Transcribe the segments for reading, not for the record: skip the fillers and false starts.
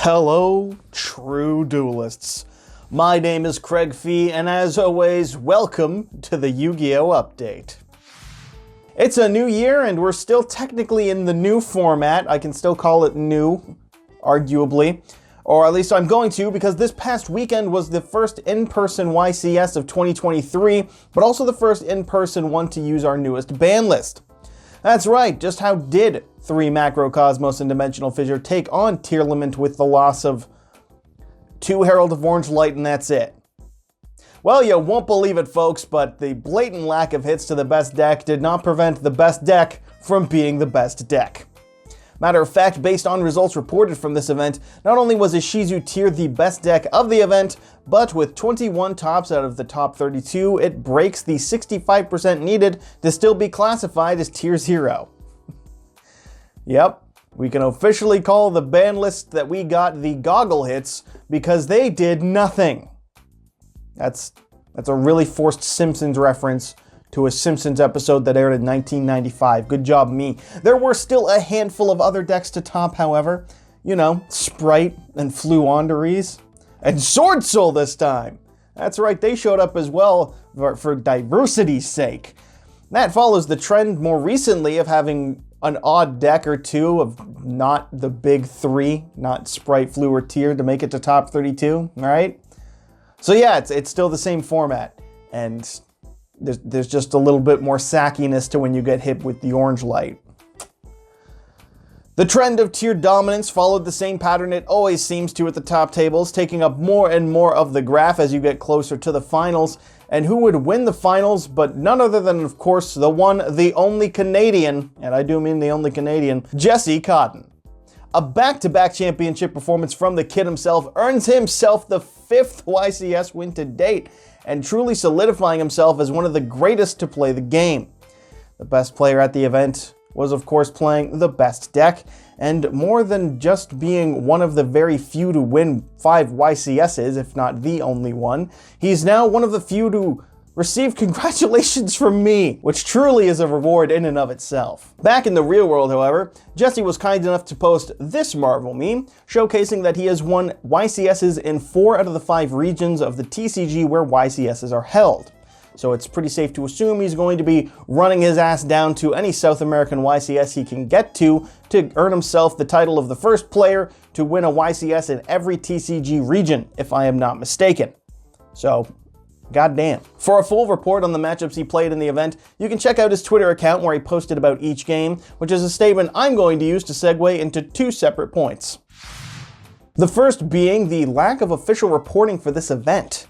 Hello, true duelists. My name is Craig Fee, and as always, welcome to the Yu-Gi-Oh! Update. It's a new year, and we're still technically in the new format. I can still call it new, arguably. Or at least I'm going to, because this past weekend was the first in-person YCS of 2023, but also the first in-person one to use our newest ban list. That's right, just how did 3 Macrocosmos and Dimensional Fissure take on Tearlament with the loss of 2 Herald of Orange Light, and that's it? Well, you won't believe it, folks, but the blatant lack of hits to the best deck did not prevent the best deck from being the best deck. Matter of fact, based on results reported from this event, not only was Ishizu Tier the best deck of the event, but with 21 tops out of the top 32, it breaks the 65% needed to still be classified as Tier 0. Yep, we can officially call the ban list that we got the goggle hits because they did nothing. That's a really forced Simpsons reference to a Simpsons episode that aired in 1995. Good job, me. There were still a handful of other decks to top, however. You know, Sprite and Fluonderies. And Sword Soul this time! That's right, they showed up as well for diversity's sake. That follows the trend more recently of having an odd deck or two of not the big 3, not Sprite, Flu, or Tier to make it to top 32, alright? So yeah, it's still the same format, and there's just a little bit more sackiness to when you get hit with the orange light. The trend of tier dominance followed the same pattern it always seems to at the top tables, taking up more and more of the graph as you get closer to the finals. And who would win the finals but none other than, of course, the one, the only Canadian, and I do mean the only Canadian, Jesse Cotton. A back-to-back championship performance from the kid himself earns himself the 5th YCS win to date, and truly solidifying himself as one of the greatest to play the game. The best player at the event was, of course, playing the best deck, and more than just being one of the very few to win 5 YCSs, if not the only one, he's now one of the few to receive congratulations from me, which truly is a reward in and of itself. Back in the real world, however, Jesse was kind enough to post this Marvel meme, showcasing that he has won YCSs in 4 out of the 5 regions of the TCG where YCSs are held. So it's pretty safe to assume he's going to be running his ass down to any South American YCS he can get to earn himself the title of the first player to win a YCS in every TCG region, if I am not mistaken. So, goddamn. For a full report on the matchups he played in the event, you can check out his Twitter account where he posted about each game, which is a statement I'm going to use to segue into 2 separate points. The first being the lack of official reporting for this event.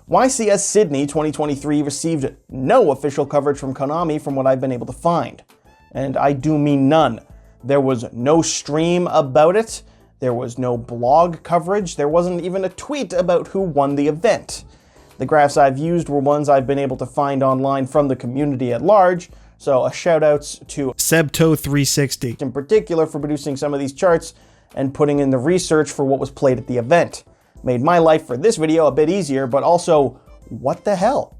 YCS Syndey 2023 received no official coverage from Konami from what I've been able to find. And I do mean none. There was no stream about it, there was no blog coverage, there wasn't even a tweet about who won the event. The graphs I've used were ones I've been able to find online from the community at large, so a shout outs to Sebto360 in particular for producing some of these charts and putting in the research for what was played at the event. Made my life for this video a bit easier, but also, what the hell?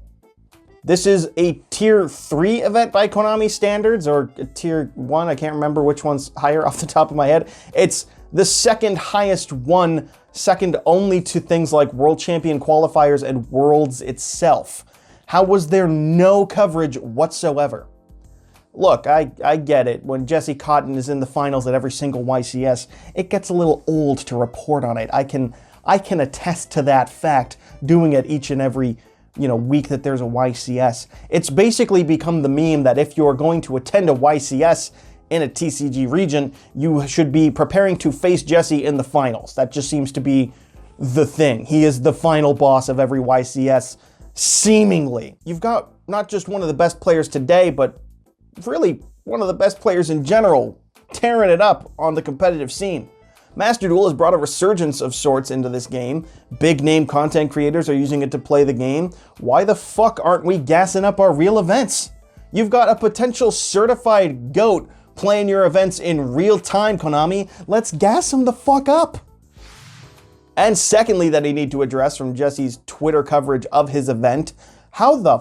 This is a Tier 3 event by Konami standards, or a Tier 1, I can't remember which one's higher off the top of my head. It's the second highest one, second only to things like World Champion qualifiers and Worlds itself. How was there no coverage whatsoever? Look, I get it. When Jesse Cotton is in the finals at every single YCS, it gets a little old to report on it. I can attest to that fact doing it each and every, week that there's a YCS. It's basically become the meme that if you're going to attend a YCS in a TCG region, you should be preparing to face Jesse in the finals. That just seems to be the thing. He is the final boss of every YCS, seemingly. You've got not just one of the best players today, but really one of the best players in general, tearing it up on the competitive scene. Master Duel has brought a resurgence of sorts into this game. Big name content creators are using it to play the game. Why the fuck aren't we gassing up our real events? You've got a potential certified GOAT playing your events in real time, Konami. Let's gas him the fuck up. And secondly, that I need to address from Jesse's Twitter coverage of his event, how the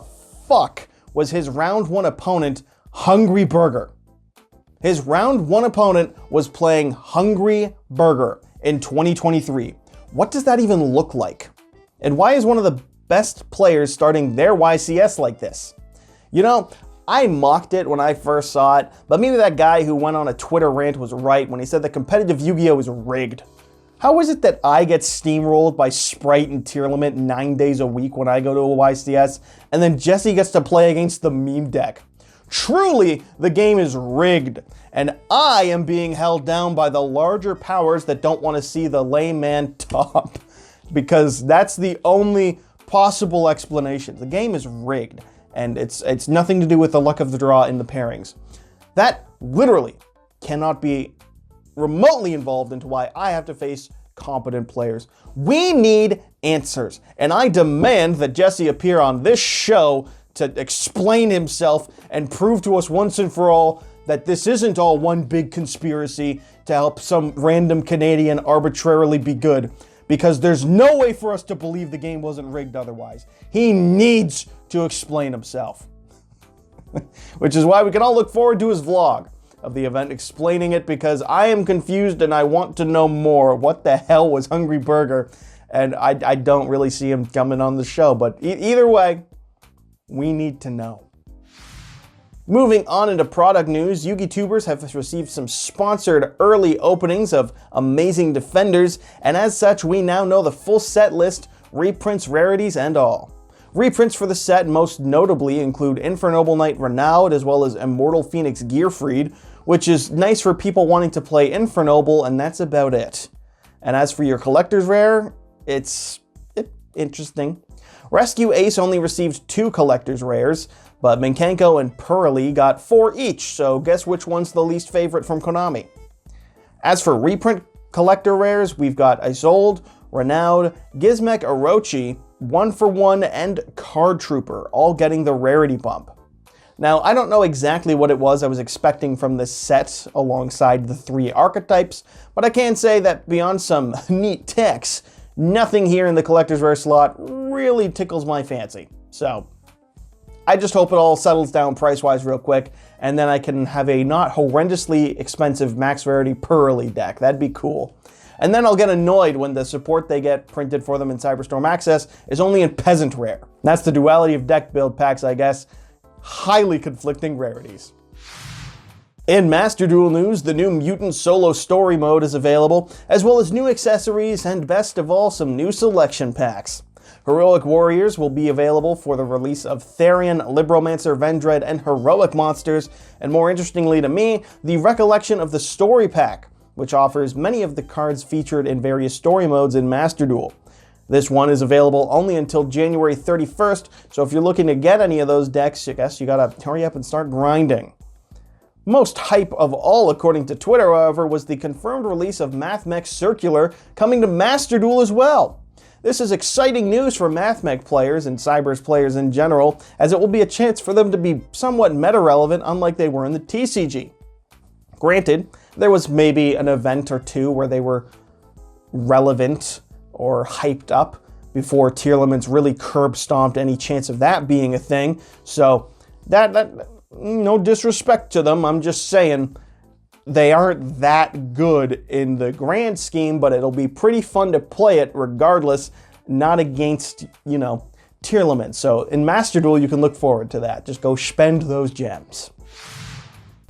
fuck was his round 1 opponent Hungry Burger? His round 1 opponent was playing Hungry Burger. in 2023. What does that even look like? And why is one of the best players starting their YCS like this? You know, I mocked it when I first saw it, but maybe that guy who went on a Twitter rant was right when he said that competitive Yu-Gi-Oh! Is rigged. How is it that I get steamrolled by Sprite and Tier Limit 9 days a week when I go to a YCS, and then Jesse gets to play against the meme deck? Truly, the game is rigged, and I am being held down by the larger powers that don't want to see the layman top, because that's the only possible explanation. The game is rigged, and it's nothing to do with the luck of the draw in the pairings. That literally cannot be remotely involved into why I have to face competent players. We need answers, and I demand that Jesse appear on this show to explain himself and prove to us once and for all that this isn't all one big conspiracy to help some random Canadian arbitrarily be good, because there's no way for us to believe the game wasn't rigged otherwise. He needs to explain himself. Which is why we can all look forward to his vlog of the event explaining it, because I am confused and I want to know more. What the hell was Hungry Burger? And I don't really see him coming on the show, but either way, we need to know. Moving on into product news, YugiTubers have received some sponsored early openings of Amazing Defenders, and as such, we now know the full set list, reprints, rarities, and all. Reprints for the set most notably include Infernoble Knight Renowned, as well as Immortal Phoenix Gearfried, which is nice for people wanting to play Infernoble, and that's about it. And as for your collector's rare, it's interesting. Rescue Ace only received 2 collector's rares, but Minkenko and Pearly got 4 each, so guess which one's the least favorite from Konami. As for reprint collector rares, we've got Isolde, Renowned, Gizmek Orochi, 1-for-1, and Card Trooper, all getting the rarity bump. Now, I don't know exactly what it was I was expecting from this set alongside the 3 archetypes, but I can say that beyond some neat text, nothing here in the collector's rare slot really tickles my fancy. So, I just hope it all settles down price-wise real quick, and then I can have a not horrendously expensive max rarity Pearly deck. That'd be cool. And then I'll get annoyed when the support they get printed for them in Cyberstorm Access is only in Peasant Rare. That's the duality of deck build packs, I guess. Highly conflicting rarities. In Master Duel news, the new Mutant Solo Story Mode is available, as well as new accessories and, best of all, some new selection packs. Heroic Warriors will be available for the release of Therian, Libromancer, Vendread, and Heroic Monsters, and more interestingly to me, the Recollection of the Story Pack, which offers many of the cards featured in various story modes in Master Duel. This one is available only until January 31st, so if you're looking to get any of those decks, I guess you gotta hurry up and start grinding. Most hype of all, according to Twitter, however, was the confirmed release of MathMech Circular coming to Master Duel as well. This is exciting news for MathMech players and Cybers players in general, as it will be a chance for them to be somewhat meta-relevant, unlike they were in the TCG. Granted, there was maybe an event or two where they were relevant or hyped up before tier limits really curb-stomped any chance of that being a thing. So, that no disrespect to them, I'm just saying they aren't that good in the grand scheme, but it'll be pretty fun to play it regardless, not against, tier limits. So, in Master Duel, you can look forward to that. Just go spend those gems.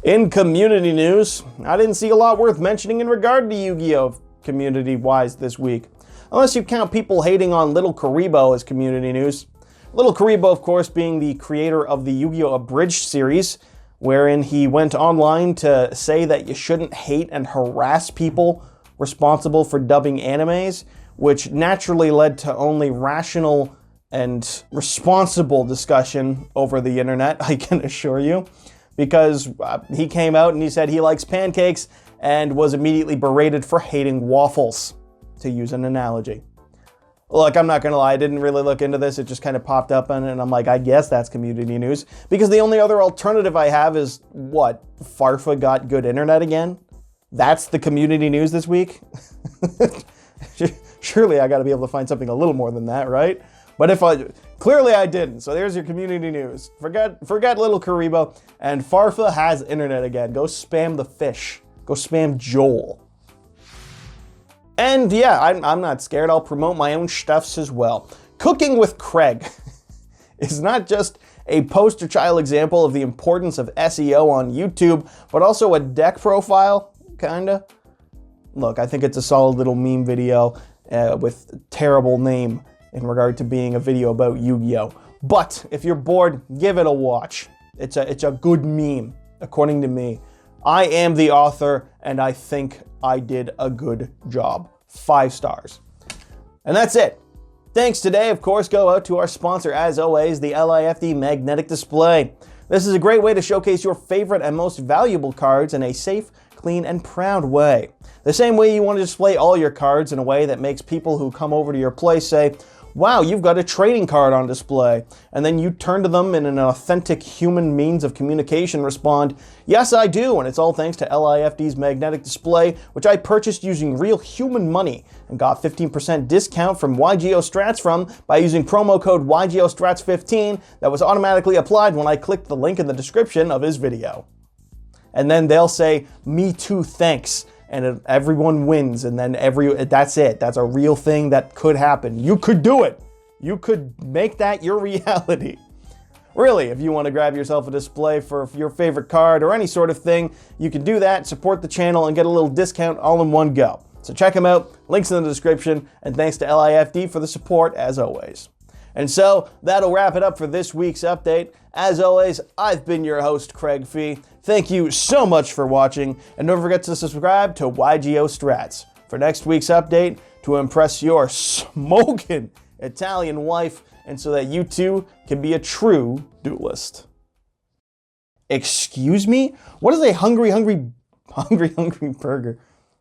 In community news, I didn't see a lot worth mentioning in regard to Yu-Gi-Oh! Community-wise this week. Unless you count people hating on Little Karibo as community news. Little Karibo, of course, being the creator of the Yu-Gi-Oh! Abridged series, wherein he went online to say that you shouldn't hate and harass people responsible for dubbing animes, which naturally led to only rational and responsible discussion over the internet, I can assure you. Because he came out and he said he likes pancakes and was immediately berated for hating waffles, to use an analogy. Look, I'm not gonna lie, I didn't really look into this, it just kind of popped up on it, and I'm like, I guess that's community news. Because the only other alternative I have is, what, Farfa got good internet again? That's the community news this week? Surely I gotta be able to find something a little more than that, right? But clearly I didn't, so there's your community news. Forget Little Karibo, and Farfa has internet again. Go spam the fish. Go spam Joel. And yeah, I'm not scared. I'll promote my own stuffs as well. Cooking with Craig is not just a poster child example of the importance of SEO on YouTube, but also a deck profile, kinda. Look, I think it's a solid little meme video with a terrible name in regard to being a video about Yu-Gi-Oh! But if you're bored, give it a watch. It's a good meme, according to me. I am the author, and I think I did a good job. 5 stars. And that's it. Thanks today, of course, go out to our sponsor, as always, the LIFD Magnetic Display. This is a great way to showcase your favorite and most valuable cards in a safe, clean, and proud way. The same way you want to display all your cards in a way that makes people who come over to your place say, wow, you've got a trading card on display. And then you turn to them in an authentic human means of communication, respond, yes, I do, and it's all thanks to LIFD's Magnetic Display, which I purchased using real human money and got 15% discount from YGO Strats from by using promo code YGOStrats15 that was automatically applied when I clicked the link in the description of his video. And then they'll say, me too, thanks. And everyone wins, and then that's it. That's a real thing that could happen. You could do it. You could make that your reality. Really, if you want to grab yourself a display for your favorite card or any sort of thing, you can do that, support the channel, and get a little discount all in one go. So check them out, links in the description, and thanks to LIFD for the support as always. And so, that'll wrap it up for this week's update. As always, I've been your host, Craig Fee. Thank you so much for watching, and don't forget to subscribe to YGO Strats for next week's update to impress your smoking Italian wife, and so that you too can be a true duelist. Excuse me? What is a hungry burger?